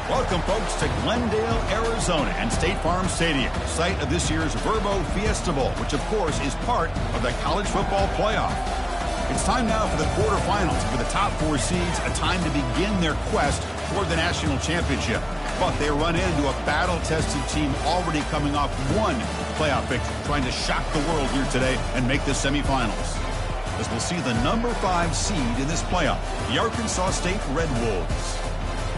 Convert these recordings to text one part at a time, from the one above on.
Welcome, folks, to Glendale, Arizona and State Farm Stadium, site of this year's Verbo Fiesta Bowl, which, of course, is part of the college football playoff. It's time now for the quarterfinals. For the top 4 seeds, a time to begin their quest for the national championship. But they run into a battle-tested team already coming off one playoff victory, trying to shock the world here today and make the semifinals. As we'll see the number 5 seed in this playoff, the Arkansas State Red Wolves,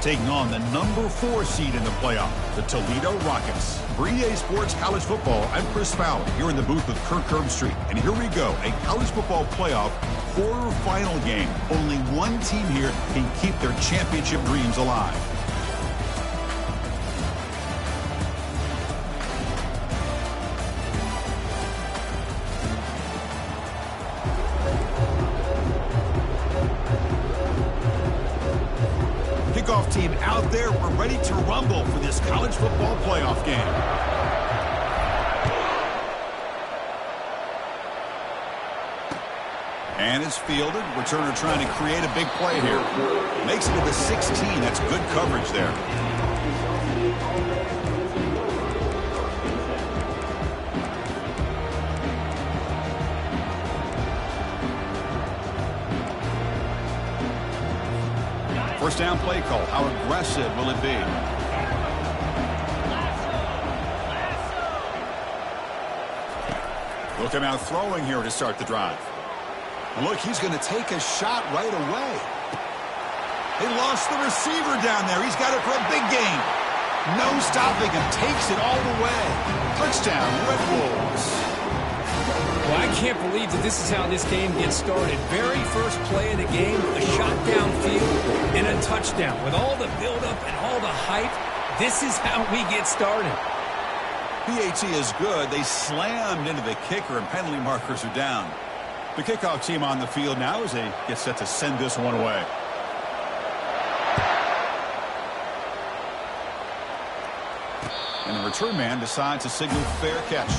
taking on the number 4 seed in the playoff, the Toledo Rockets. For EA Sports College Football, I'm Chris Fowler, here in the booth with Kirk Herbstreit. And here we go, a college football playoff quarterfinal game. Only one team here can keep their championship dreams alive. Kickoff team out there. We're ready to rumble for this college football playoff game. And it's fielded. Returner trying to create a big play here. Makes it to the 16. That's good coverage there. First down play call. How aggressive will it be? Look him out throwing here to start the drive. And look, he's going to take a shot right away. They lost the receiver down there. He's got it for a big gain. No stopping him. Takes it all the way. Touchdown, Red Wolves. Well, I can't believe that this is how this game gets started. Very first play of the game, a shot downfield and a touchdown. With all the buildup and all the hype, this is how we get started. PAT is good. They slammed into the kicker, and penalty markers are down. The kickoff team on the field now as they get set to send this one away. And the return man decides to signal fair catch.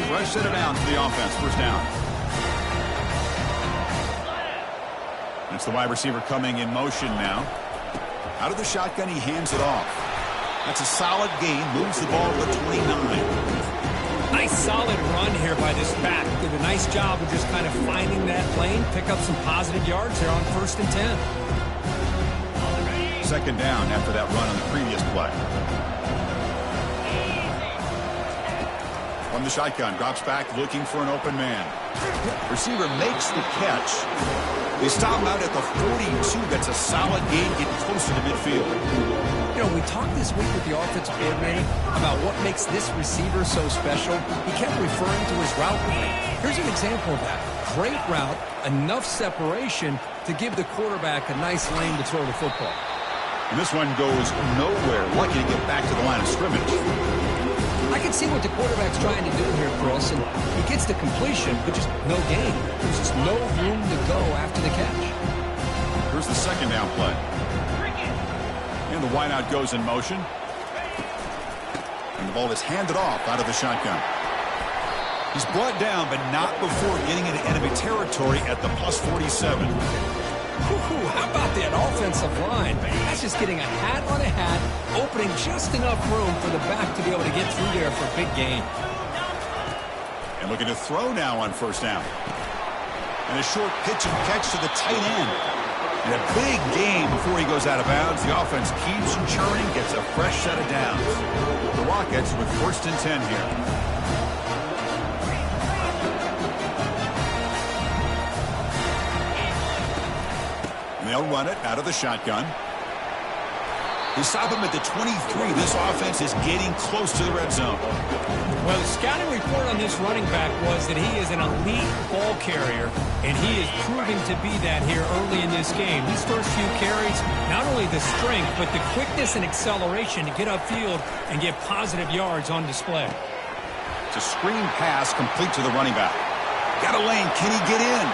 Fresh set it down for the offense. First down. It's the wide receiver coming in motion now. Out of the shotgun, he hands it off. That's a solid gain. Moves the ball to the 29. Nice solid run here by this back. Did a nice job of just kind of finding that lane. Pick up some positive yards there on 1st and 10. Second down after that run on the previous play. From the shotgun, drops back looking for an open man. Receiver makes the catch. They stop him out at the 42. That's a solid gain, getting closer to midfield. You know, we talked this week with the offensive coordinator about what makes this receiver so special. He kept referring to his route running. Here's an example of that. Great route, enough separation to give the quarterback a nice lane to throw the football. And this one goes nowhere. Lucky to get back to the line of scrimmage. I can see what the quarterback's trying to do here, Chris, and he gets the completion, but just no gain. There's just no room to go after the catch. Here's the second down play. And the wideout goes in motion. And the ball is handed off out of the shotgun. He's brought down, but not before getting into enemy territory at the plus 47. Ooh, how about that offensive line? That's just getting a hat on a hat, opening just enough room for the back to be able to get through there for a big gain. And looking to throw now on first down. And a short pitch and catch to the tight end. And a big gain before he goes out of bounds. The offense keeps churning, gets a fresh set of downs. The Rockets with 1st and 10 here. They'll run it out of the shotgun. They stop him at the 23. This offense is getting close to the red zone. Well, the scouting report on this running back was that he is an elite ball carrier, and he is proving to be that here early in this game. These first few carries, not only the strength, but the quickness and acceleration to get upfield and get positive yards on display. It's a screen pass complete to the running back. Got a lane. Can he get in?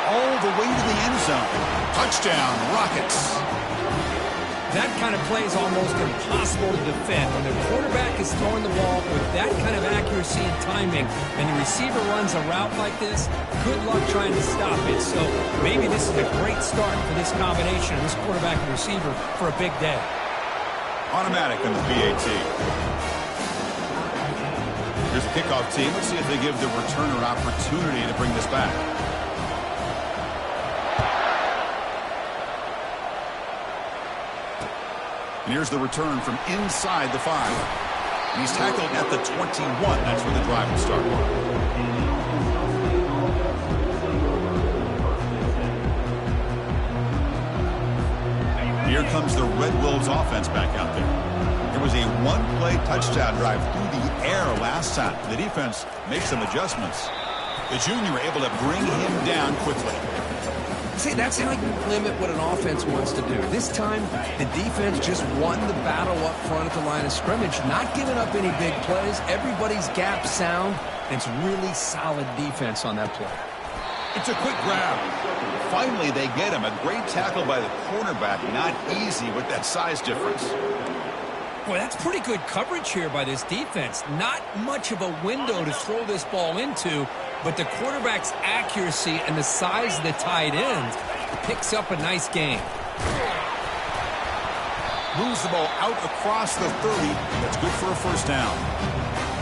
All the way to the end zone. Touchdown, Rockets. That kind of play is almost impossible to defend. When the quarterback is throwing the ball with that kind of accuracy and timing, and the receiver runs a route like this, good luck trying to stop it. So maybe this is a great start for this combination of this quarterback and receiver for a big day. Automatic on the PAT. Here's the kickoff team. Let's see if they give the returner an opportunity to bring this back. And here's the return from inside the 5. And he's tackled at the 21. That's where the drive will start. Here comes the Red Wolves offense back out there. There was a one-play touchdown drive through the air last time. The defense makes some adjustments. The junior able to bring him down quickly. See, that's how you limit what an offense wants to do. This time, the defense just won the battle up front at the line of scrimmage, not giving up any big plays. Everybody's gap sound, and it's really solid defense on that play. It's a quick grab. Finally, they get him. A great tackle by the cornerback. Not easy with that size difference. Boy, that's pretty good coverage here by this defense. Not much of a window to throw this ball into, but the quarterback's accuracy and the size of the tight end picks up a nice gain. Moves the ball out across the 30. That's good for a first down.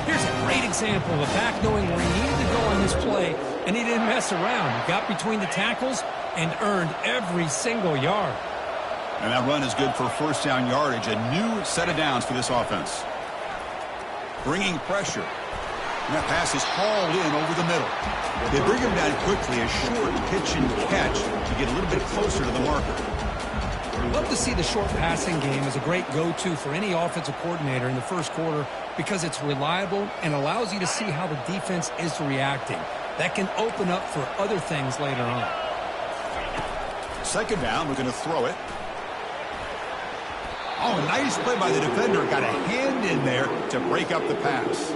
Here's a great example of a back knowing where he needed to go on this play, and he didn't mess around. He got between the tackles and earned every single yard. And that run is good for first down yardage. A new set of downs for this offense. Bringing pressure. And that pass is hauled in over the middle. They bring him down quickly. A short pitch and catch to get a little bit closer to the marker. Love to see the short passing game as a great go-to for any offensive coordinator in the first quarter because it's reliable and allows you to see how the defense is reacting. That can open up for other things later on. Second down, we're going to throw it. Oh, nice play by the defender. Got a hand in there to break up the pass.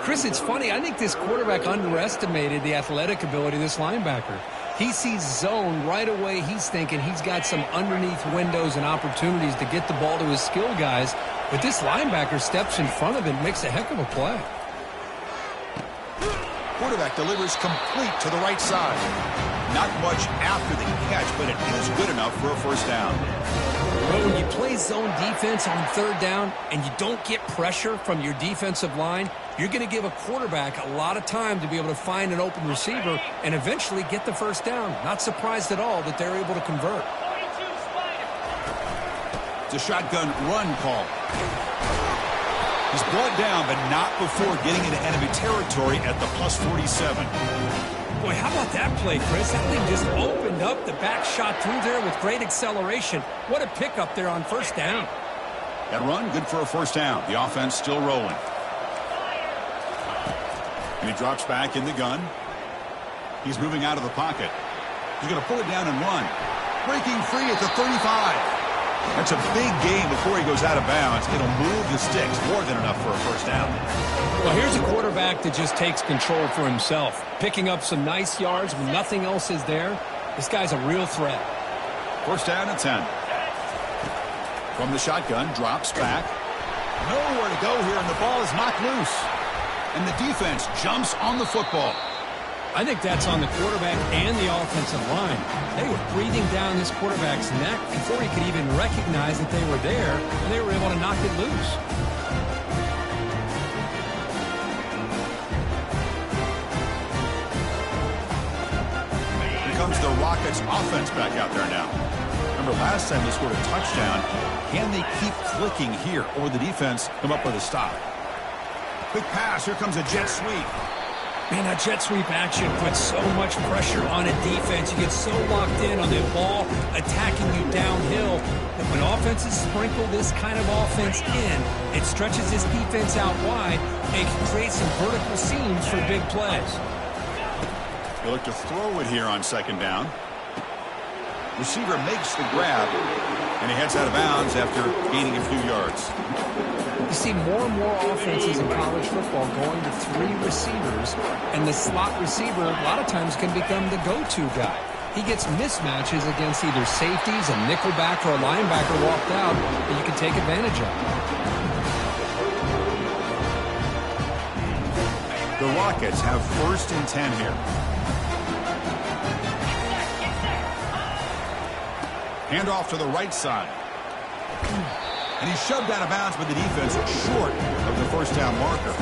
Chris, it's funny. I think this quarterback underestimated the athletic ability of this linebacker. He sees zone right away. He's thinking he's got some underneath windows and opportunities to get the ball to his skill guys. But this linebacker steps in front of him, makes a heck of a play. Quarterback delivers complete to the right side. Not much after the catch, but it is good enough for a first down. But when you play zone defense on third down and you don't get pressure from your defensive line, you're going to give a quarterback a lot of time to be able to find an open receiver and eventually get the first down. Not surprised at all that they're able to convert. It's a shotgun run call. He's brought down, but not before getting into enemy territory at the plus 47. Boy, how about that play, Chris? That thing just opened up. The back shot through there with great acceleration. What a pickup there on first down. That run, good for a first down. The offense still rolling. And he drops back in the gun. He's moving out of the pocket. He's going to pull it down and run. Breaking free at the 35. That's a big gain before he goes out of bounds. It'll move the sticks. More than enough for a first down. Well, here's a quarterback that just takes control for himself. Picking up some nice yards when nothing else is there. This guy's a real threat. First down and 10. From the shotgun, drops back. Nowhere to go here, and the ball is knocked loose. And the defense jumps on the football. I think that's on the quarterback and the offensive line. They were breathing down this quarterback's neck before he could even recognize that they were there, and they were able to knock it loose. Here comes the Rockets offense back out there now. Remember last time they scored a touchdown. Can they keep clicking here, or the defense come up with a stop? Quick pass. Here comes a jet sweep. Man, that jet sweep action puts so much pressure on a defense. You get so locked in on the ball attacking you downhill. But when offenses sprinkle this kind of offense in, it stretches this defense out wide and can create some vertical seams for big plays. They look to throw it here on second down. Receiver makes the grab, and he heads out of bounds after gaining a few yards. You see more and more offenses in college football going to 3 receivers, and the slot receiver a lot of times can become the go-to guy. he gets mismatches against either safeties, a nickelback, or a linebacker walked out that you can take advantage of. The Rockets have 1st and 10 here. Hand off to the right side. And he's shoved out of bounds by the defense short of the first down marker.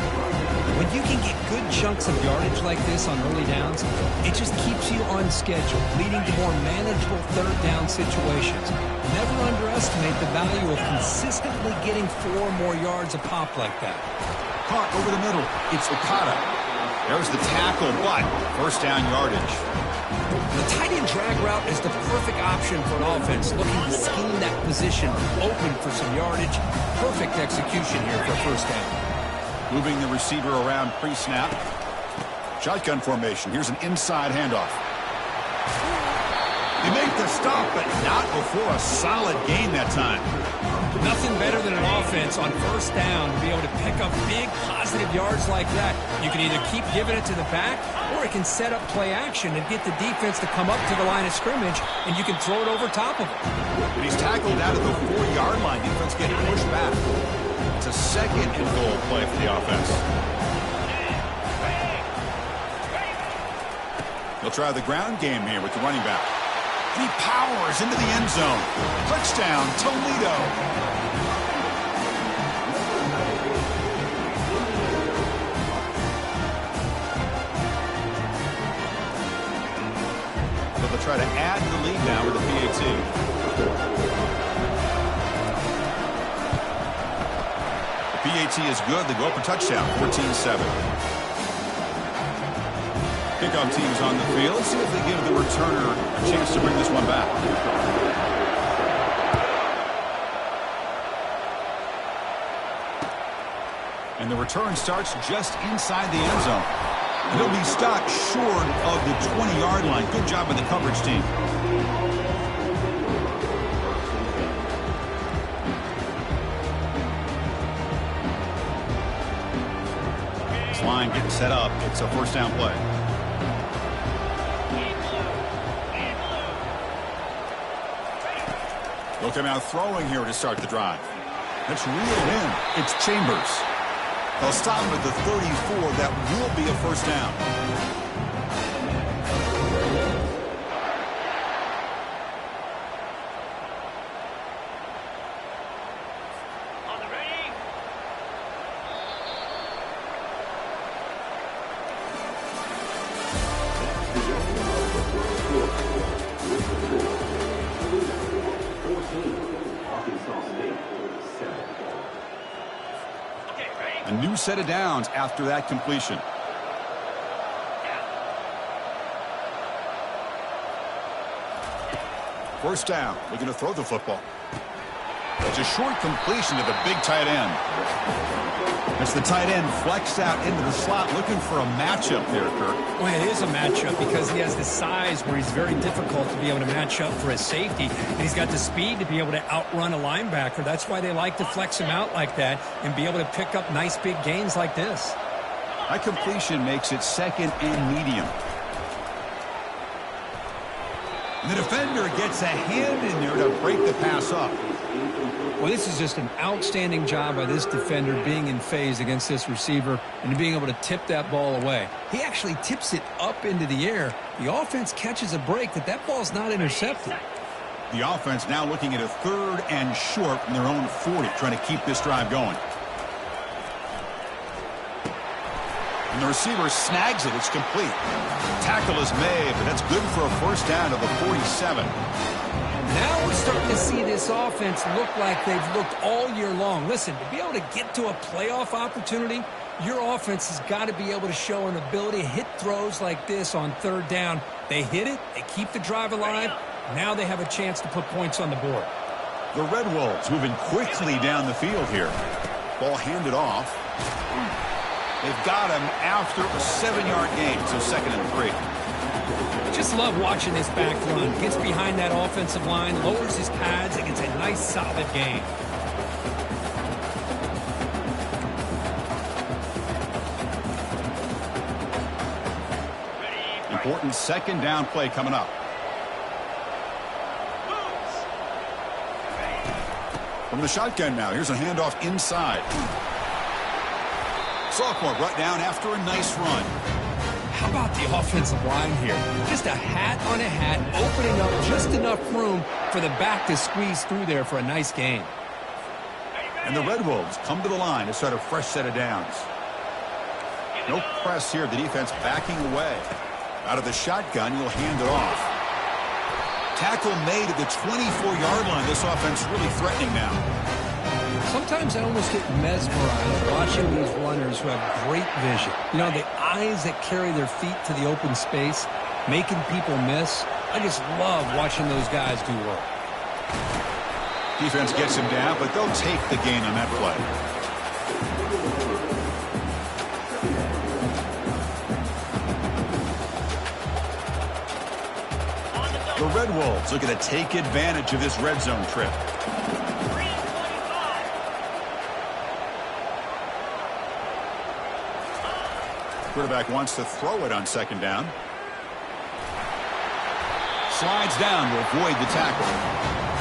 When you can get good chunks of yardage like this on early downs, it just keeps you on schedule, leading to more manageable third down situations. Never underestimate the value of consistently getting 4 or more yards a pop like that. Caught over the middle. It's Okada. There's the tackle, but first down yardage. The tight end drag route is the perfect option for an offense looking to scheme that position open for some yardage. Perfect execution here for first down. Moving the receiver around pre-snap. Shotgun formation. Here's an inside handoff. They make the stop, but not before a solid gain that time. Nothing better than an offense on first down to be able to pick up big positive yards like that. You can either keep giving it to the back, or it can set up play action and get the defense to come up to the line of scrimmage, and you can throw it over top of it. But he's tackled out of the 4-yard line. Defense getting pushed back. It's a 2nd and goal play for the offense. They'll try the ground game here with the running back. He powers into the end zone. Touchdown, Toledo. So they'll try to add the lead now with the PAT. The PAT is good. They go up a touchdown, 14-7. Kickoff team's on the field. Let's see if they give the returner a chance to bring this one back. And the return starts just inside the end zone. And he'll be stopped short of the 20-yard line. Good job by the coverage team. This line getting set up. It's a first down play. They'll come out throwing here to start the drive. That's reeled in. It's Chambers. They'll stop him at the 34. That will be a first down. A new set of downs after that completion. First down. Looking to throw the football. It's a short completion to the big tight end. As the tight end flexed out into the slot, looking for a matchup there, Kirk. Well, it is a matchup because he has the size where he's very difficult to be able to match up for his safety. And he's got the speed to be able to outrun a linebacker. That's why they like to flex him out like that and be able to pick up nice big gains like this. High completion makes it 2nd and medium. And the defender gets a hand in there to break the pass up. Well, this is just an outstanding job by this defender being in phase against this receiver and being able to tip that ball away. He actually tips it up into the air. The offense catches a break that ball's not intercepted. The offense now looking at a 3rd and short from their own 40, trying to keep this drive going. And the receiver snags it. It's complete. Tackle is made, but that's good for a first down to the 47. Now we're starting to see this offense look like they've looked all year long. Listen, to be able to get to a playoff opportunity, your offense has got to be able to show an ability to hit throws like this on 3rd down. They hit it. They keep the drive alive. Now they have a chance to put points on the board. The Red Wolves moving quickly down the field here. Ball handed off. They've got him after a 7-yard gain, so 2nd and 3. Just love watching this back run. Gets behind that offensive line, lowers his pads, and gets a nice solid gain. Important 2nd down play coming up. the shotgun now. Here's a handoff inside. Sophomore brought down after a nice run. How about the offensive line here? Just a hat on a hat, opening up just enough room for the back to squeeze through there for a nice gain. And the Red Wolves come to the line to start a fresh set of downs. No press here. The defense backing away. Out of the shotgun, you'll hand it off. Tackle made at the 24-yard line. This offense really threatening now. Sometimes I almost get mesmerized watching these runners who have great vision. You know, the eyes that carry their feet to the open space, making people miss. I just love watching those guys do work. Defense gets him down, but they'll take the gain on that play. The Red Wolves looking to take advantage of this red zone trip. Quarterback wants to throw it on second down. Slides down to avoid the tackle.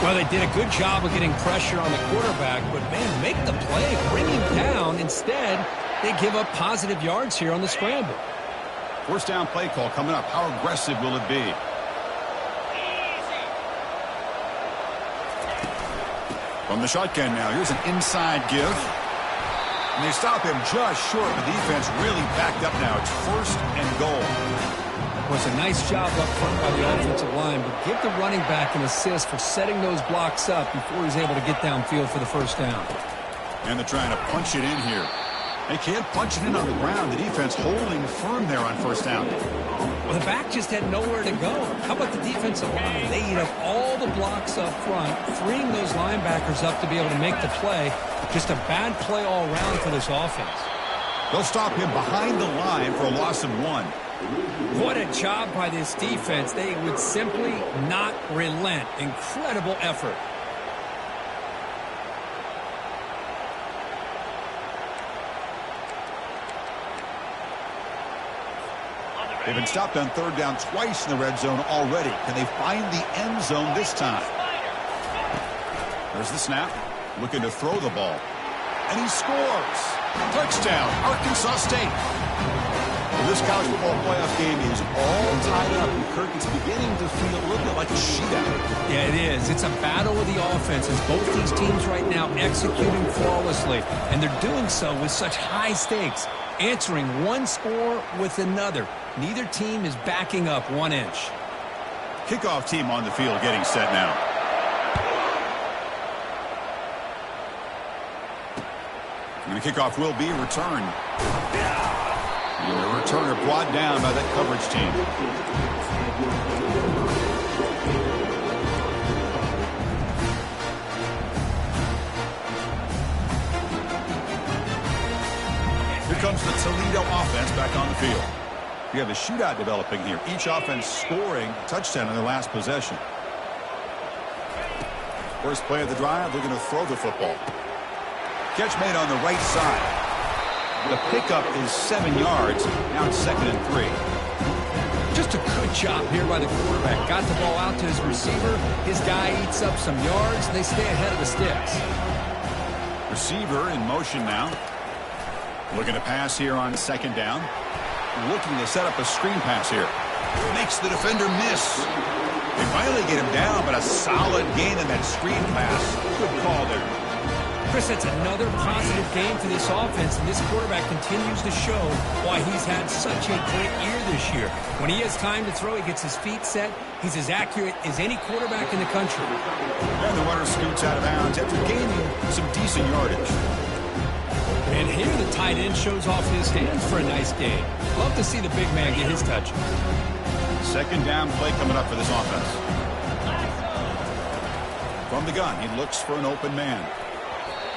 Well, they did a good job of getting pressure on the quarterback, but, man, make the play, bring him down. Instead, they give up positive yards here on the scramble. First down play call coming up. How aggressive will it be? From the shotgun now, here's an inside give. And they stop him just short. The defense really backed up now. It's first and goal. It was a nice job up front by the offensive line, but give the running back an assist for setting those blocks up before he's able to get downfield for the first down. And they're trying to punch it in here. They can't punch it in on the ground. The defense holding firm there on first down. Well, the back just had nowhere to go. How about the defensive line? They eat up all the blocks up front, freeing those linebackers up to be able to make the play. Just a bad play all around for this offense. They'll stop him behind the line for a loss of 1. What a job by this defense. They would simply not relent. Incredible effort. They've been stopped on third down twice in the red zone already. Can they find the end zone this time? There's the snap. Looking to throw the ball. And he scores. Touchdown, Arkansas State. Well, this college football playoff game is all tied up. And Kirk, it's beginning to feel a little bit like a shootout. Yeah, it is. It's a battle of the offenses. Both these teams right now executing flawlessly. And they're doing so with such high stakes. Answering one score with another. Neither team is backing up 1 inch. Kickoff team on the field getting set now. And the kickoff will be returned. And the returner brought down by that coverage team. Here comes the Toledo offense back on the field. We have a shootout developing here. Each offense scoring a touchdown in their last possession. First play of the drive, they're going to throw the football. Catch made on the right side. The pickup is 7 yards. Now it's 2nd and 3. Just a good job here by the quarterback. Got the ball out to his receiver. His guy eats up some yards, and they stay ahead of the sticks. Receiver in motion now. Looking to pass here on 2nd down. Looking to set up a screen pass here. Makes the defender miss. They finally get him down, but a solid gain in that screen pass. Good call there. Chris, that's another positive game for this offense, and this quarterback continues to show why he's had such a great year this year. When he has time to throw, he gets his feet set. He's as accurate as any quarterback in the country. And the runner scoots out of bounds after gaining some decent yardage. And here the tight end shows off his hands for a nice game. Love to see the big man get his touch. 2nd down play coming up for this offense. From the gun, he looks for an open man.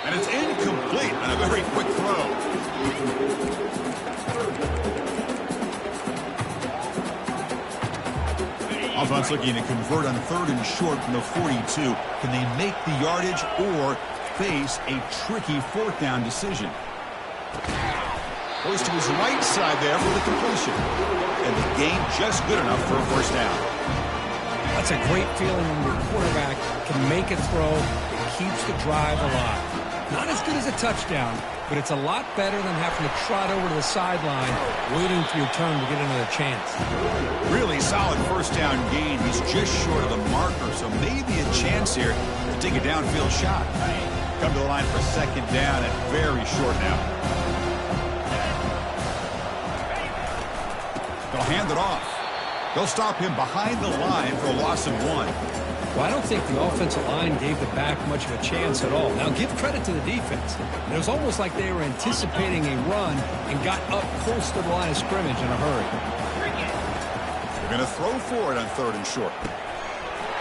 And it's incomplete on a very quick throw. Offense looking to convert on 3rd and short from the 42. Can they make the yardage or face a tricky 4th down decision? Goes to his right side there for the completion. And the gain just good enough for a first down. That's a great feeling when your quarterback can make a throw, keeps the drive alive. Not as good as a touchdown, but it's a lot better than having to trot over to the sideline, waiting for your turn to get another chance. Really solid first down gain. He's just short of the marker, so maybe a chance here to take a downfield shot. Come to the line for second down and very short now. They'll hand it off. They'll stop him behind the line for a loss of 1. Well, I don't think the offensive line gave the back much of a chance at all. Now, give credit to the defense. It was almost like they were anticipating a run and got up close to the line of scrimmage in a hurry. They're going to throw for it on 3rd and short.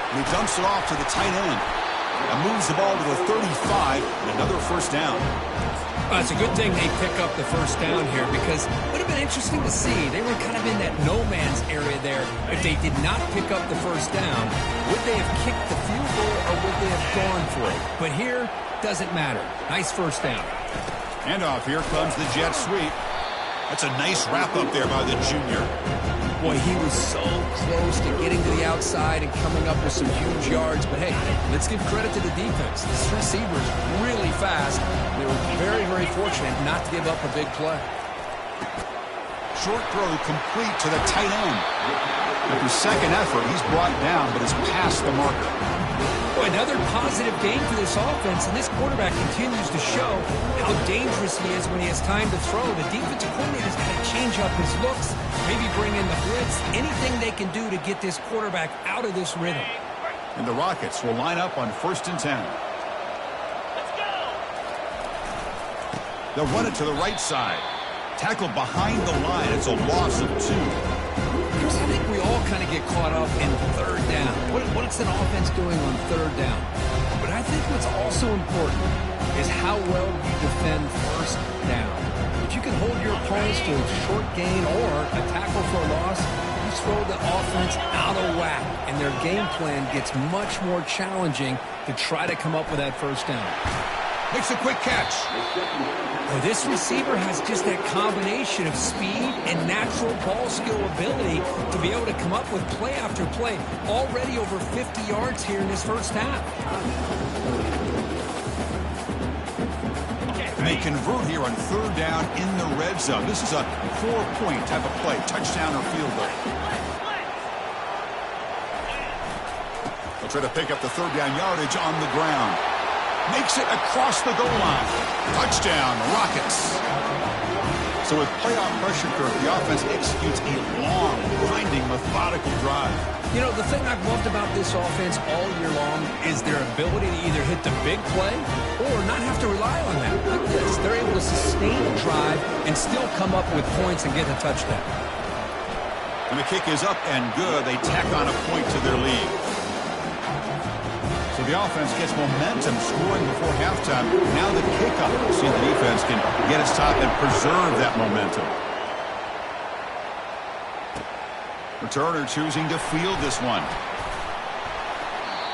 And he dumps it off to the tight end. And moves the ball to the 35 and another first down. Well, it's a good thing they pick up the first down here because it would have been interesting to see. They were kind of in that no man's area there. If they did not pick up the first down, would they have kicked the field goal or would they have gone for it? But here, doesn't matter. Nice first down. Handoff, here comes the jet sweep. That's a nice wrap up there by the junior. Boy, he was so close to getting to the outside and coming up with some huge yards. But hey, let's give credit to the defense. This receiver is really fast. They were very, very fortunate not to give up a big play. Short throw complete to the tight end. After second effort, he's brought down, but is past the marker. Boy, another positive game for this offense, and this quarterback continues to show how dangerous he is when he has time to throw. The defensive coordinator's got to change up his looks, maybe bring in the blitz, anything they can do to get this quarterback out of this rhythm. And the Rockets will line up on 1st and 10. They'll run it to the right side. Tackled behind the line. It's a loss of 2. Chris, I think we all kind of get caught up in 3rd down. What's an offense doing on 3rd down? But I think what's also important is how well you defend 1st down. If you can hold your opponents to a short gain or a tackle for a loss, you throw the offense out of whack, and their game plan gets much more challenging to try to come up with that first down. Makes a quick catch. Well, this receiver has just that combination of speed and natural ball skill ability to be able to come up with play after play. Already over 50 yards here in this first half. And they convert here on 3rd down in the red zone. This is a 4-point type of play, touchdown or field goal. They'll try to pick up the 3rd down yardage on the ground. Makes it across the goal line. Touchdown, Rockets. So with playoff pressure curve, the offense executes a long, grinding, methodical drive. You know, the thing I've loved about this offense all year long is their ability to either hit the big play or not have to rely on that. Like this, they're able to sustain a drive and still come up with points and get a touchdown. And the kick is up and good. They tack on a point to their lead. So the offense gets momentum scoring before halftime. Now the kickoff. See if the defense can get its top and preserve that momentum. Returner choosing to field this one.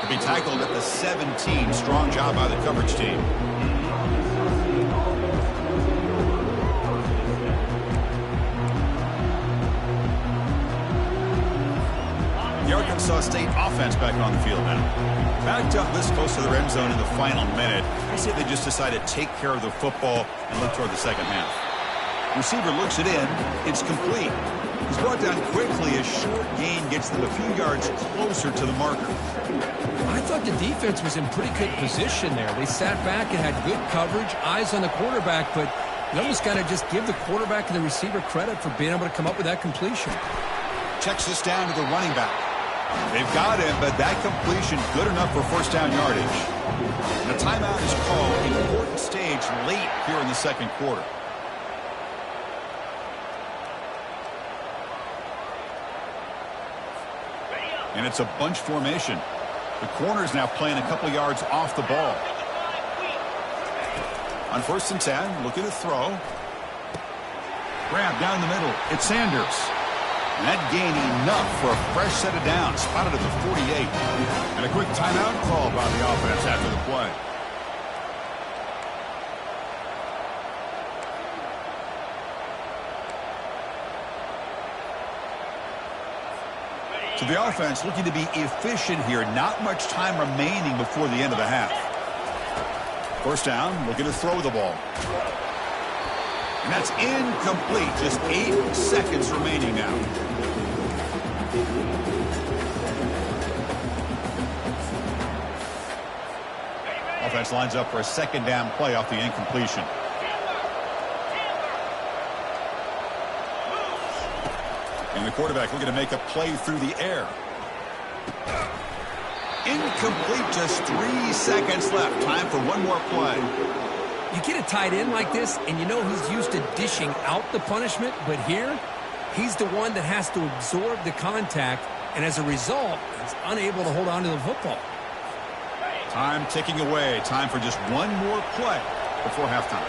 To be tackled at the 17. Strong job by the coverage team. The Arkansas State offense back on the field now. Backed up this close to the end zone in the final minute. I say they just decided to take care of the football and look toward the second half. Receiver looks it in. It's complete. He's brought down quickly as short gain gets them a few yards closer to the marker. I thought the defense was in pretty good position there. They sat back and had good coverage, eyes on the quarterback, but you almost got to just give the quarterback and the receiver credit for being able to come up with that completion. Checks this down to the running back. They've got him, but that completion good enough for first down yardage. And a timeout is called, an important stage late here in the second quarter. And it's a bunch formation. The corner's now playing a couple yards off the ball. On 1st and 10, looking to throw. Grab down the middle. It's Sanders. And that gain enough for a fresh set of downs. Spotted at the 48. And a quick timeout call by the offense after the play. So the offense looking to be efficient here. Not much time remaining before the end of the half. First down, looking to throw the ball. And that's incomplete. Just 8 seconds remaining now. Offense lines up for a second down play off the incompletion. And the quarterback looking to make a play through the air. Incomplete, just 3 seconds left. Time for one more play. You get a tight end like this, and you know he's used to dishing out the punishment, but here, he's the one that has to absorb the contact, and as a result, he's unable to hold on to the football. Time ticking away. Time for just one more play before halftime.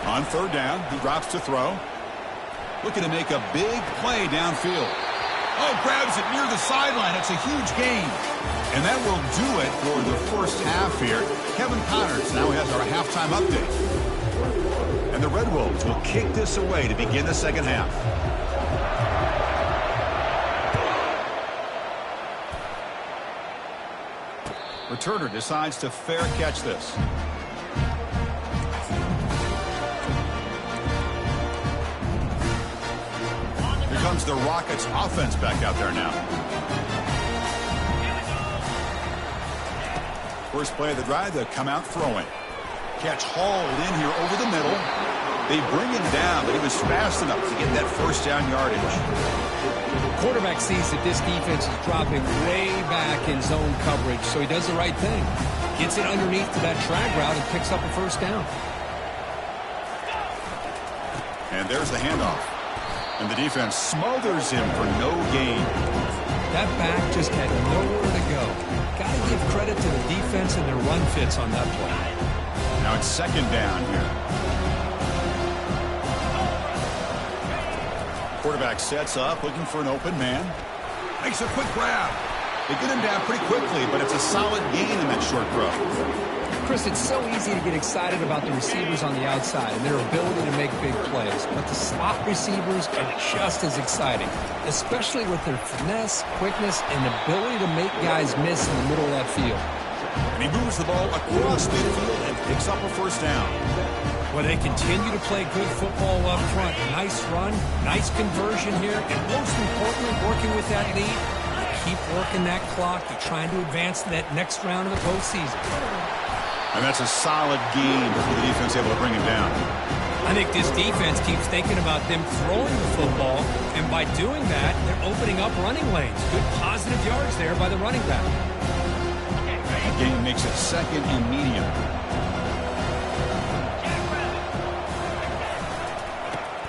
On third down, he drops to throw. Looking to make a big play downfield. Oh, grabs it near the sideline. It's a huge gain. And that will do it for the first half here. Kevin Connors now has our halftime update. And the Red Wolves will kick this away to begin the second half. Returner decides to fair catch this. Here comes the Rockets offense back out there now. First play of the drive, they'll come out throwing. Catch hauled in here over the middle. They bring him down, but he was fast enough to get that first down yardage. Quarterback sees that this defense is dropping way back in zone coverage, so he does the right thing. Gets it underneath to that drag route and picks up a first down. And there's the handoff. And the defense smothers him for no gain. That back just had nowhere to go. Got to give credit to the defense and their run fits on that play. Now it's second down here. Quarterback sets up, looking for an open man. Makes a quick grab. They get him down pretty quickly, but it's a solid gain in that short throw. Chris, it's so easy to get excited about the receivers on the outside and their ability to make big plays. But the slot receivers are just as exciting, especially with their finesse, quickness, and ability to make guys miss in the middle of that field. And he moves the ball across midfield and picks up a first down. Well, they continue to play good football up front. Nice run, nice conversion here, and most importantly, working with that lead, keep working that clock. You're trying to advance to that next round of the postseason. And that's a solid gain before the defense able to bring him down. I think this defense keeps thinking about them throwing the football, and by doing that, they're opening up running lanes. Good positive yards there by the running back. The game makes it second and medium.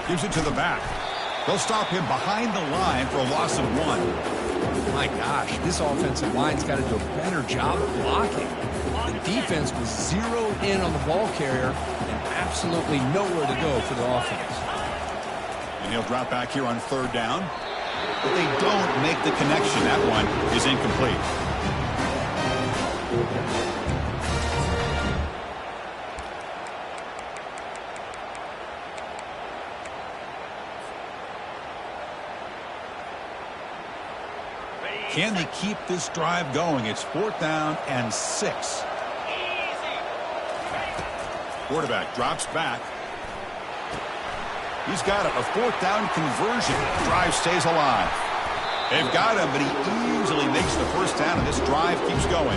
Gives it to the back. They'll stop him behind the line for a loss of 1. My gosh, this offensive line's got to do a better job of blocking. The defense was zeroed in on the ball carrier and absolutely nowhere to go for the offense. And he'll drop back here on third down. But they don't make the connection. That one is incomplete. Can they keep this drive going? It's 4th down and 6. Quarterback drops back. He's got it. A 4th down conversion. Drive stays alive. They've got him, but he easily makes the first down, and this drive keeps going.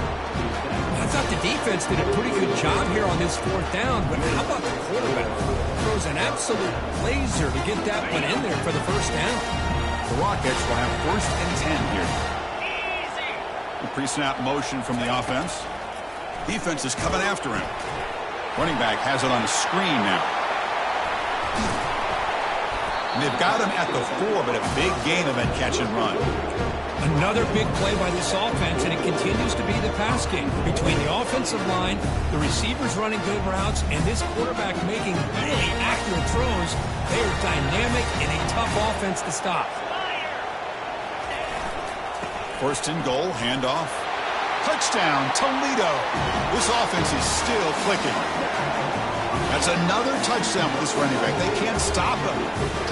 I thought the defense did a pretty good job here on this 4th down, but how about the quarterback? Throws an absolute laser to get that one in there for the first down. The Rockets will have 1st and 10 here. The pre-snap motion from the offense. Defense is coming after him. Running back has it on the screen now. And they've got him at the 4, but a big gain of that catch and run. Another big play by this offense, and it continues to be the pass game. Between the offensive line, the receivers running good routes, and this quarterback making really accurate throws, they are dynamic and a tough offense to stop. 1st and goal, handoff. Touchdown, Toledo. This offense is still clicking. That's another touchdown with this running back. They can't stop him.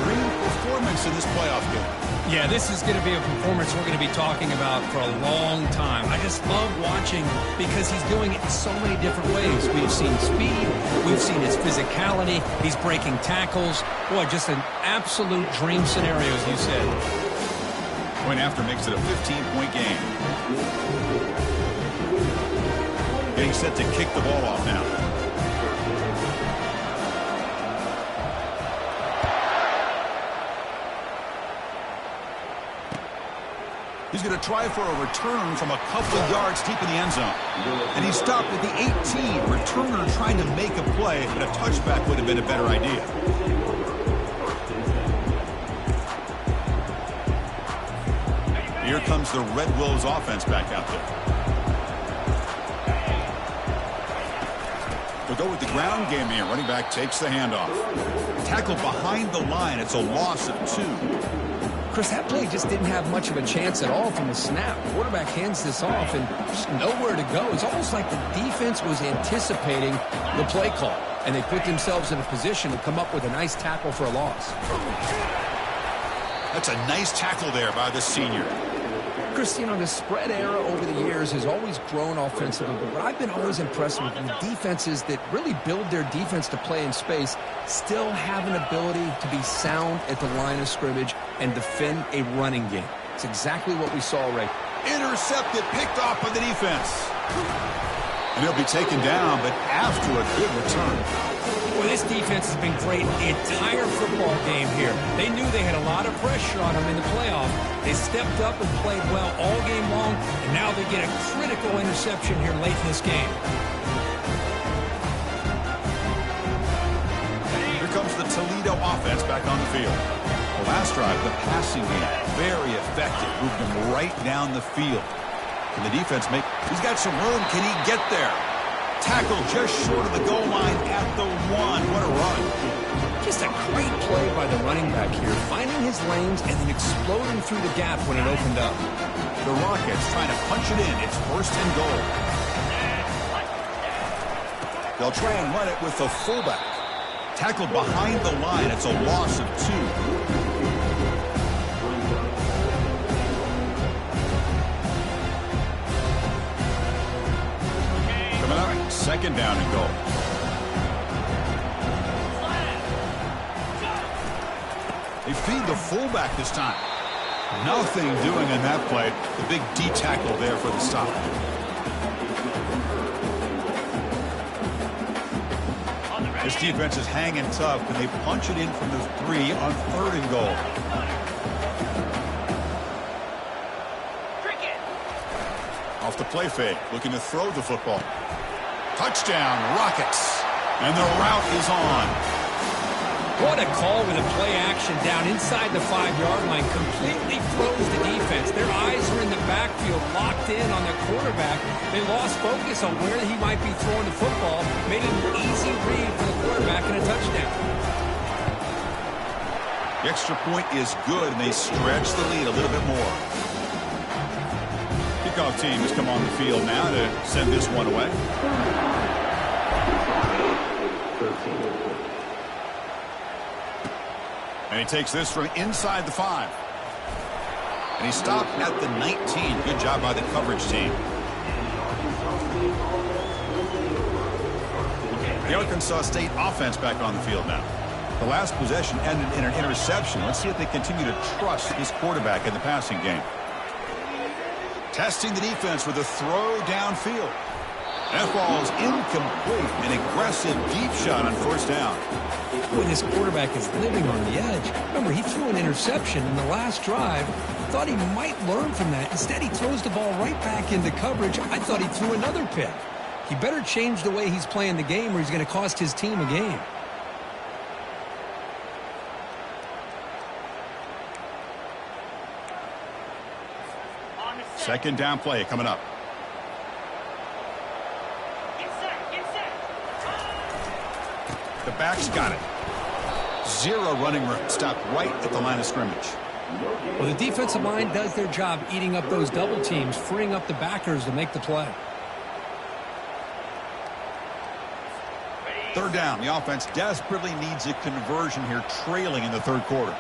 Dream performance in this playoff game. Yeah, this is going to be a performance we're going to be talking about for a long time. I just love watching because he's doing it in so many different ways. We've seen speed. We've seen his physicality. He's breaking tackles. Boy, just an absolute dream scenario, as you said. Point after makes it a 15-point game. Getting set to kick the ball off now. He's going to try for a return from a couple of yards deep in the end zone. And he stopped at the 18. Returner trying to make a play, but a touchback would have been a better idea. Here comes the Red Wolves offense back out there. We'll go with the ground game here. Running back takes the handoff. Tackle behind the line. It's a loss of 2. Chris, that play just didn't have much of a chance at all from the snap. Quarterback hands this off and just nowhere to go. It's almost like the defense was anticipating the play call, and they put themselves in a position to come up with a nice tackle for a loss. That's a nice tackle there by the senior. Chris, you know, the spread era over the years has always grown offensively, but what I've been always impressed with defenses that really build their defense to play in space still have an ability to be sound at the line of scrimmage and defend a running game. It's exactly what we saw right. Intercepted, picked off by the defense. And he'll be taken down, but after a good return. Well, this defense has been great the entire football game here. They knew they had a lot of pressure on them in the playoff. They stepped up and played well all game long, and now they get a critical interception here late in this game. Here comes the Toledo offense back on the field. The last drive, the passing game, very effective. Moved him right down the field. Can the defense make... He's got some room. Can he get there? Tackle just short of the goal line at the 1. What a run. Just a great play by the running back here, finding his lanes and then exploding through the gap when it opened up. The Rockets trying to punch it in. It's 1st and goal. They'll try and run it with the fullback. Tackled behind the line. It's a loss of 2. Second down and goal. They feed the fullback this time. Nothing doing in that play. The big D tackle there for the stop. This defense is hanging tough. Can they punch it in from the 3 on 3rd and goal? Off the play fake. Looking to throw the football. Touchdown, Rockets. And the route is on. What a call with a play action down inside the 5-yard line. Completely froze the defense. Their eyes are in the backfield, locked in on the quarterback. They lost focus on where he might be throwing the football. Made it an easy read for the quarterback and a touchdown. The extra point is good, and they stretch the lead a little bit more. Kickoff team has come on the field now to send this one away. And he takes this from inside the 5. And he stopped at the 19. Good job by the coverage team. The Arkansas State offense back on the field now. The last possession ended in an interception. Let's see if they continue to trust this quarterback in the passing game. Testing the defense with a throw downfield. That ball's incomplete. An aggressive deep shot on 1st down. Boy, this quarterback is living on the edge. Remember, he threw an interception in the last drive. Thought he might learn from that. Instead, he throws the ball right back into coverage. I thought he threw another pick. He better change the way he's playing the game or he's going to cost his team a game. Second down play coming up. The back's got it. 0 running room. Stopped right at the line of scrimmage. Well, the defensive line does their job eating up those double teams, freeing up the backers to make the play. Third down. The offense desperately needs a conversion here, trailing in the third quarter.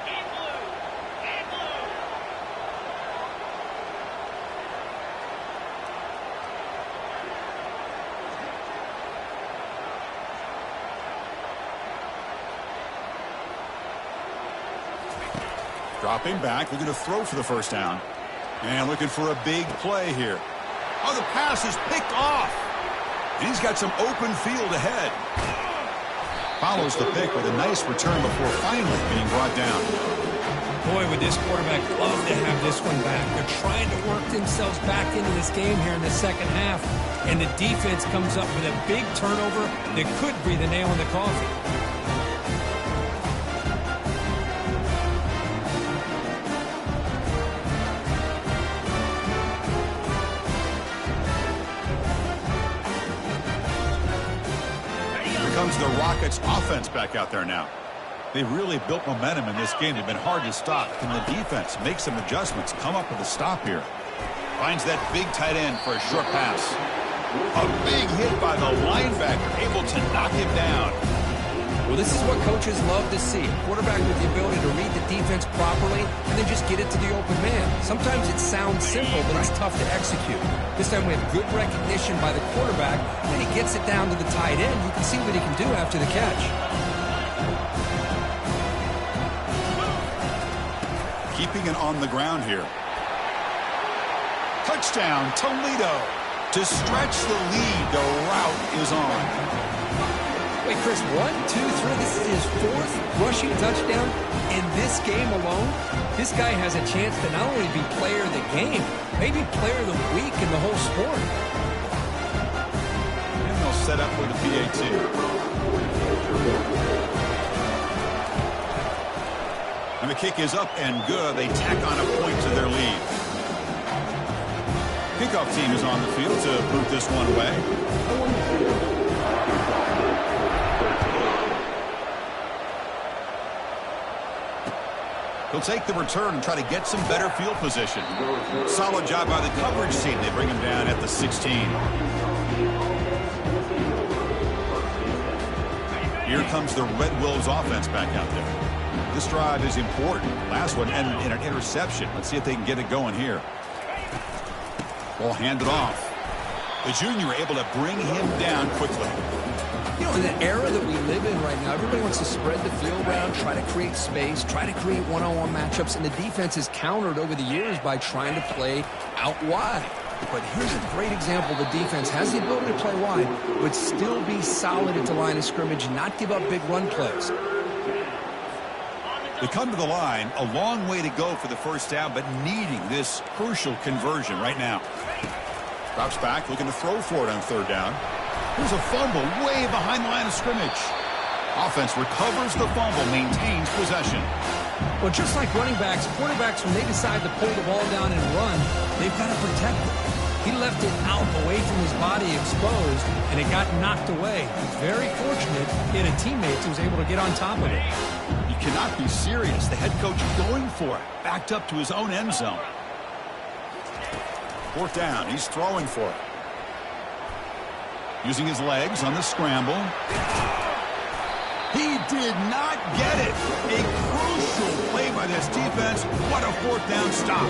Dropping back, looking to throw for the first down. And looking for a big play here. Oh, the pass is picked off. And he's got some open field ahead. Follows the pick with a nice return before finally being brought down. Boy, would this quarterback love to have this one back. They're trying to work themselves back into this game here in the second half. And the defense comes up with a big turnover that could be the nail in the coffin. Comes the Rockets offense back out there now. They really built momentum in this game. They've been hard to stop. Can the defense make some adjustments, come up with a stop here? Finds that big tight end for a short pass. A big hit by the linebacker, able to knock him down. Well, this is what coaches love to see. A quarterback with the ability to read the defense properly and then just get it to the open man. Sometimes it sounds simple, but it's tough to execute. This time we have good recognition by the quarterback, and he gets it down to the tight end. You can see what he can do after the catch. Keeping it on the ground here. Touchdown, Toledo. To stretch the lead, the route is on. Wait, Chris, 1, 2, 3. This is his 4th rushing touchdown in this game alone. This guy has a chance to not only be player of the game, maybe player of the week in the whole sport. And they'll set up with a PAT. And the kick is up and good. They tack on a point to their lead. Kickoff team is on the field to boot this one away. He'll take the return and try to get some better field position. Solid job by the coverage team. They bring him down at the 16. Here comes the Red Wolves offense back out there. This drive is important. Last one ended in an interception. Let's see if they can get it going here. Ball handed off. The junior able to bring him down quickly. You know, in the era that we live in right now, everybody wants to spread the field around, try to create space, try to create one-on-one matchups, and the defense is countered over the years by trying to play out wide. But here's a great example. The defense has the ability to play wide, but still be solid at the line of scrimmage, not give up big run plays. They come to the line, a long way to go for the first down, but needing this crucial conversion right now. Drops back, looking to throw for it on third down. There's a fumble way behind the line of scrimmage. Offense recovers the fumble, maintains possession. Well, just like running backs, quarterbacks, when they decide to pull the ball down and run, they've got to protect it. He left it out away from his body exposed, and it got knocked away. Very fortunate he had a teammate who was able to get on top of it. You cannot be serious. The head coach going for it. Backed up to his own end zone. Fourth down. He's throwing for it. Using his legs on the scramble. He did not get it. A crucial play by this defense. What a fourth down stop.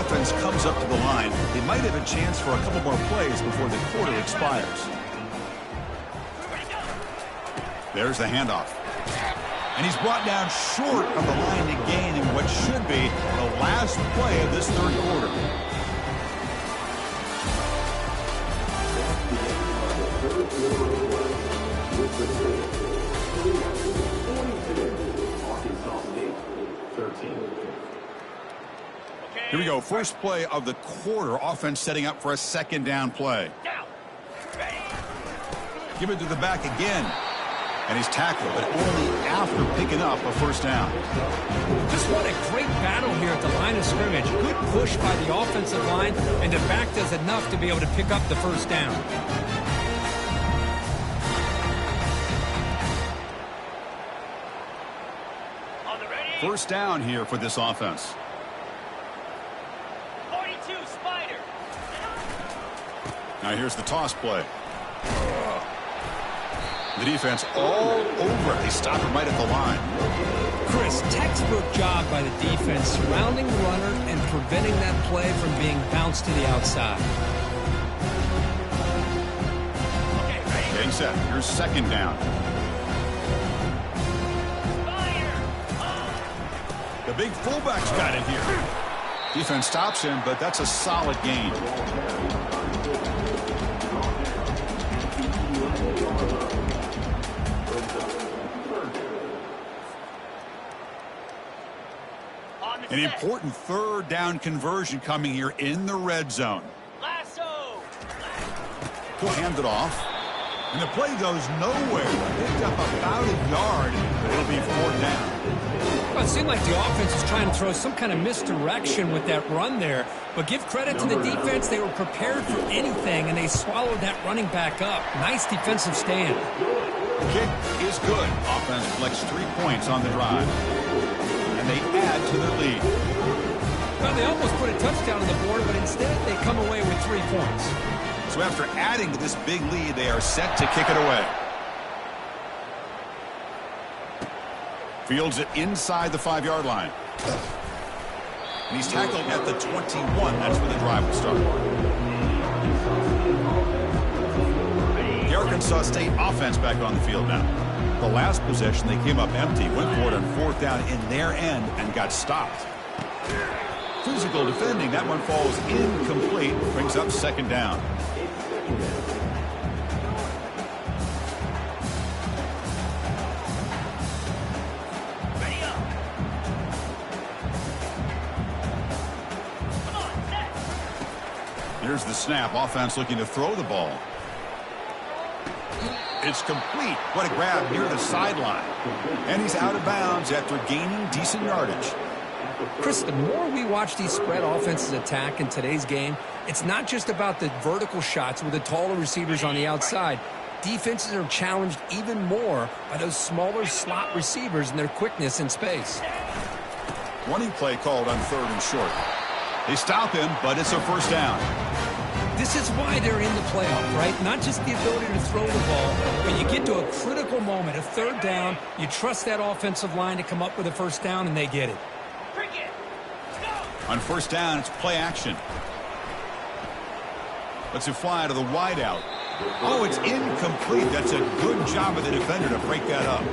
Offense comes up to the line. They might have a chance for a couple more plays before the quarter expires. There's the handoff. And he's brought down short of the line to gain in what should be the last play of this third quarter. Here we go. First play of the quarter. Offense setting up for a second down play. Give it to the back again. And he's tackled, but only after picking up a first down. Just what a great battle here at the line of scrimmage. Good push by the offensive line, and the back does enough to be able to pick up the first down. First down here for this offense. 42 Spider. Now here's the toss play. The defense all over it. They stop him right at the line. Chris, textbook job by the defense surrounding the runner and preventing that play from being bounced to the outside. Getting set. Here's second down. The big fullback's got it here. Defense stops him, but that's a solid gain. An important third down conversion coming here in the red zone. He'll hand it off. And the play goes nowhere. Picked up about a yard. It'll be fourth down. Well, it seemed like the offense was trying to throw some kind of misdirection with that run there. But give credit to the defense. They were prepared for anything, and they swallowed that running back up. Nice defensive stand. The kick is good. Offense collects 3 points on the drive. And they add to their lead. Well, they almost put a touchdown on the board, but instead they come away with 3 points. So after adding to this big lead, they are set to kick it away. Fields it inside the 5-yard line. And he's tackled at the 21. That's where the drive will start. The Arkansas State offense back on the field now. The last possession, they came up empty, went for it on fourth down in their end, and got stopped. Physical defending. That one falls incomplete. Brings up second down. Here's the snap. Offense looking to throw the ball. It's complete. What a grab near the sideline. And he's out of bounds after gaining decent yardage. Chris, the more we watch these spread offenses attack in today's game, it's not just about the vertical shots with the taller receivers on the outside. Defenses are challenged even more by those smaller slot receivers and their quickness in space. Running play called on third and short. They stop him, but it's a first down. This is why they're in the playoff, right? Not just the ability to throw the ball, but you get to a critical moment, a third down, you trust that offensive line to come up with a first down, and they get it. On first down, it's play action. Lets it fly to the wideout. Oh, it's incomplete. That's a good job of the defender to break that up.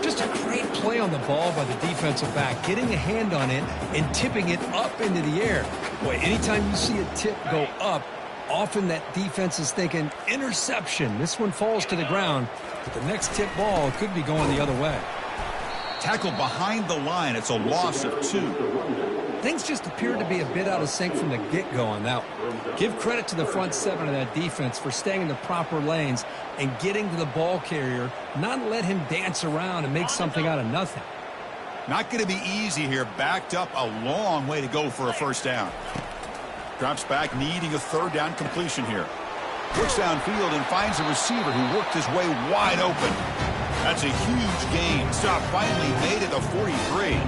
Just a great play on the ball by the defensive back, getting a hand on it and tipping it up into the air. Boy, anytime you see a tip go up, often that defense is thinking interception. This one falls to the ground, but the next tip ball could be going the other way. Tackle behind the line. It's a loss of 2. Things just appeared to be a bit out of sync from the get-go on that one. Give credit to the front seven of that defense for staying in the proper lanes and getting to the ball carrier, not let him dance around and make something out of nothing. Not going to be easy here. Backed up a long way to go for a first down. Drops back, needing a third down completion here. Looks downfield and finds a receiver who worked his way wide open. That's a huge gain. Stop finally made it to 43.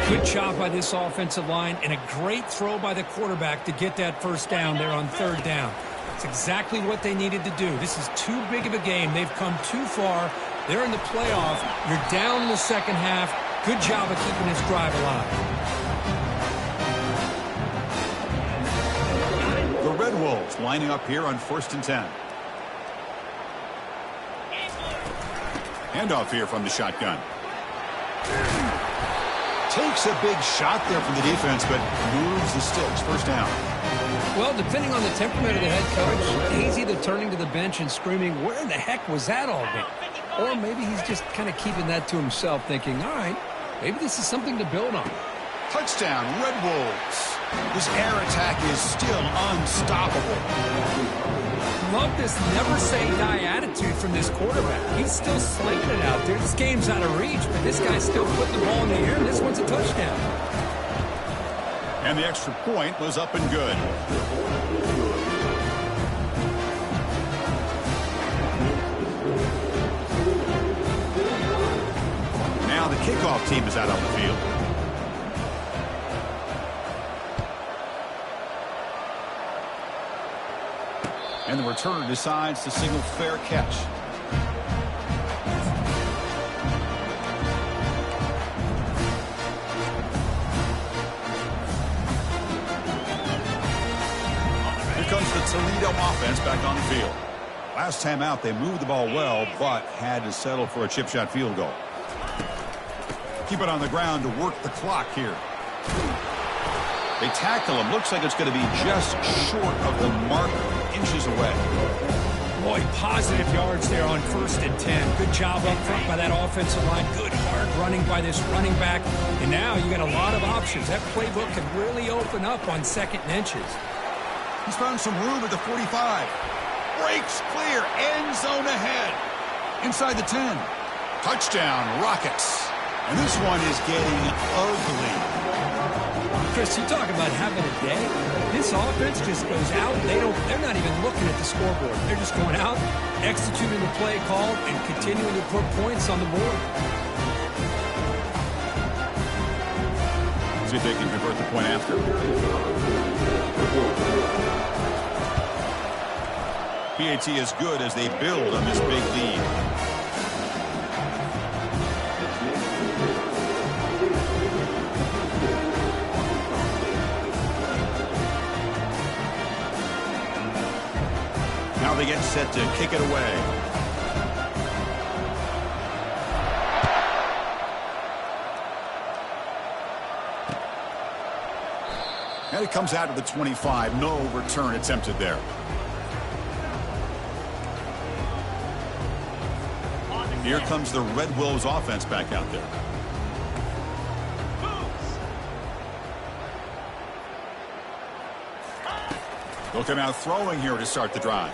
Good job by this offensive line and a great throw by the quarterback to get that first down there on third down. It's exactly what they needed to do. This is too big of a game. They've come too far. They're in the playoff. You're down in the second half. Good job of keeping this drive alive. The Red Wolves lining up here on 1st and 10. Handoff here from the shotgun. Takes a big shot there from the defense, but moves the sticks. First down. Well, depending on the temperament of the head coach, he's either turning to the bench and screaming, where the heck was that all game? Or maybe he's just kind of keeping that to himself, thinking, all right, maybe this is something to build on. Touchdown, Red Wolves. This air attack is still unstoppable. Love this never-say-die attitude from this quarterback. He's still slinging it out there. This game's out of reach, but this guy's still putting the ball in the air, and this one's a touchdown. And the extra point was up and good. Now the kickoff team is out on the field. And the returner decides to signal fair catch. offense back on the field. Last time out, they moved the ball well, but had to settle for a chip shot field goal. Keep it on the ground to work the clock here. They tackle him. Looks like it's going to be just short of the mark, inches away. Boy, positive yards there on 1st and 10. Good job up front by that offensive line. Good hard running by this running back. And now you got a lot of options. That playbook can really open up on 2nd and inches. He's found some room at the 45. Breaks clear. End zone ahead. Inside the 10. Touchdown, Rockets. And this one is getting ugly. Chris, you talk about having a day. This offense just goes out. They're not even looking at the scoreboard. They're just going out, executing the play call, and continuing to put points on the board. See if they can convert the point after. PAT is good as they build on this big lead. Now they get set to kick it away. And it comes out to the 25. No return attempted there. Here comes the Red Wolves offense back out there. Looking out throwing here to start the drive.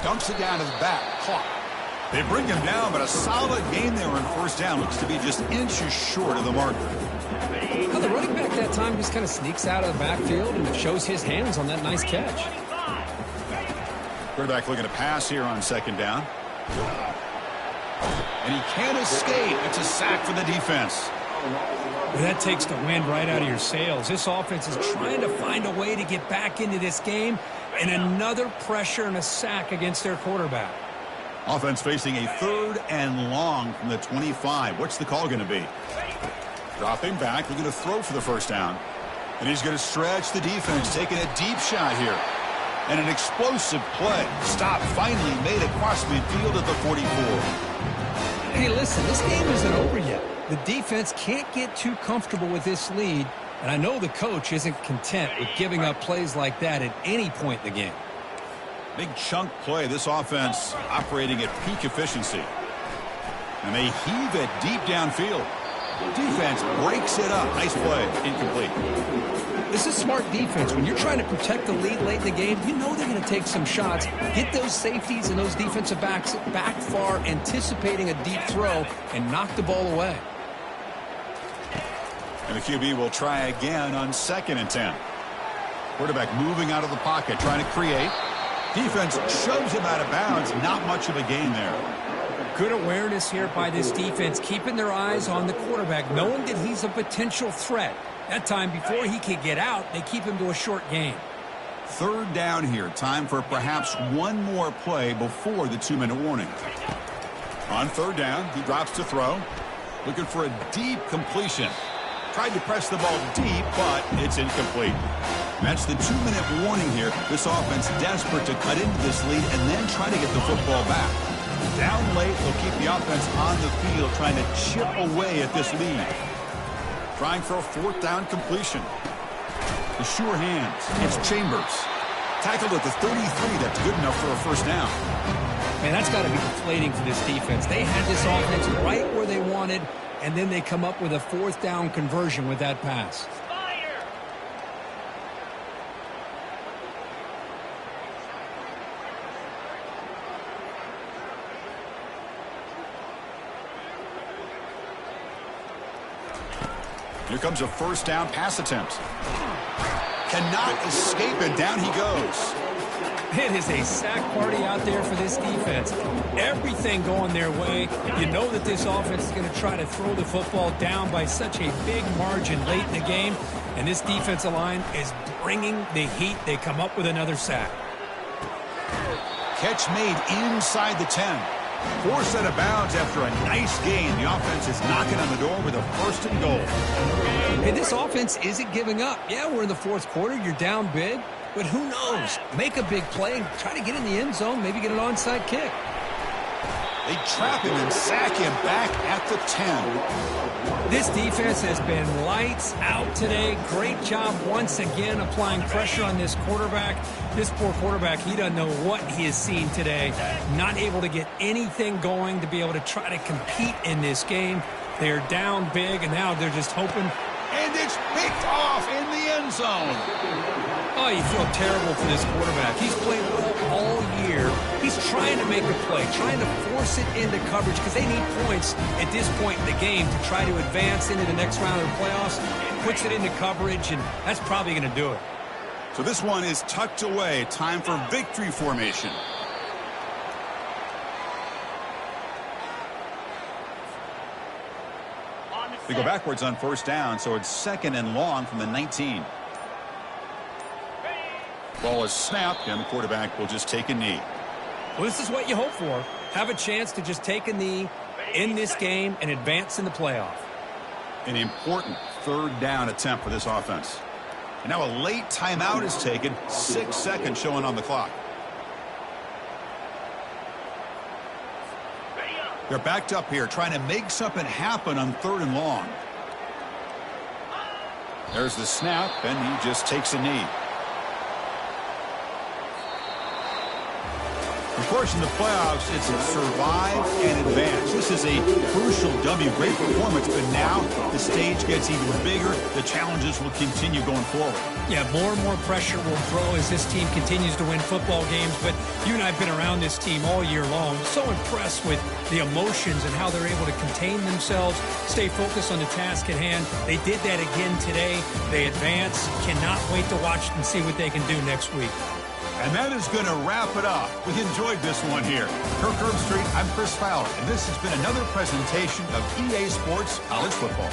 Dumps it down to the back. Caught. They bring him down, but a solid gain there on 1st down. Looks to be just inches short of the marker. Now the running back that time just kind of sneaks out of the backfield, and it shows his hands on that nice catch. Quarterback looking to pass here on 2nd down. And he can't escape. It's a sack for the defense. Well, that takes the wind right out of your sails. This offense is trying to find a way to get back into this game, and another pressure and a sack against their quarterback. Offense facing a 3rd and long from the 25. What's the call going to be? Dropping back, looking to throw for the 1st down. And he's going to stretch the defense, taking a deep shot here. And an explosive play. Stop finally made across midfield at the 44. Hey, listen, this game isn't over yet. The defense can't get too comfortable with this lead, and I know the coach isn't content with giving up plays like that at any point in the game. Big chunk play. This offense operating at peak efficiency. And they heave it deep downfield. Defense breaks it up. Nice play. Incomplete. This is smart defense. When you're trying to protect the lead late in the game, you know they're going to take some shots. Get those safeties and those defensive backs back far, anticipating a deep throw, and knock the ball away. And the QB will try again on 2nd and 10. Quarterback moving out of the pocket, trying to create. Defense shoves him out of bounds. Not much of a gain there. Good awareness here by this defense, keeping their eyes on the quarterback, knowing that he's a potential threat. That time, before he can get out, they keep him to a short gain. 3rd down here. Time for perhaps one more play before the 2-minute warning. On 3rd down, he drops to throw. Looking for a deep completion. Tried to press the ball deep, but it's incomplete. And that's the 2-minute warning here. This offense desperate to cut into this lead and then try to get the football back. Down late, they'll keep the offense on the field trying to chip away at this lead. Trying for a 4th down completion. The sure hands. It's Chambers. Tackled at the 33. That's good enough for a 1st down. Man, that's got to be deflating for this defense. They had this offense right where they wanted, and then they come up with a 4th down conversion with that pass. Here comes a 1st down pass attempt. Cannot escape it. Down he goes. It is a sack party out there for this defense. Everything going their way. You know that this offense is going to try to throw the football down by such a big margin late in the game. And this defensive line is bringing the heat. They come up with another sack. Catch made inside the 10. Forced out of bounds after a nice gain. The offense is knocking on the door with a 1st and goal. Hey, this offense isn't giving up. Yeah, we're in the 4th quarter. You're down big. but who knows? Make a big play, try to get in the end zone, maybe get an onside kick. They trap him and sack him back at the 10. This defense has been lights out today. Great job once again applying pressure on this quarterback. This poor quarterback, he doesn't know what he has seen today. Not able to get anything going to be able to try to compete in this game. They're down big, and now they're just hoping. And it's picked off in the end zone. Oh, you feel terrible for this quarterback. He's played well all year. He's trying to make a play, trying to force it into coverage because they need points at this point in the game to try to advance into the next round of the playoffs. Puts it into coverage, and that's probably going to do it. So this one is tucked away. Time for victory formation. They go backwards on first down, so it's 2nd and long from the 19. Ball is snapped, and the quarterback will just take a knee. Well, this is what you hope for. Have a chance to just take a knee in this game and advance in the playoff. An important 3rd down attempt for this offense. And now a late timeout is taken. 6 seconds showing on the clock. They're backed up here, trying to make something happen on 3rd and long. There's the snap, and he just takes a knee. Of course, in the playoffs, it's survive and advance. This is a crucial W. Great performance, but now the stage gets even bigger. The challenges will continue going forward. Yeah, more and more pressure will grow as this team continues to win football games, but you and I have been around this team all year long. So impressed with the emotions and how they're able to contain themselves, stay focused on the task at hand. They did that again today. They advance. Cannot wait to watch and see what they can do next week. And that is going to wrap it up. We enjoyed this one here. Kirk Herbstreit, I'm Chris Fowler, and this has been another presentation of EA Sports College Football.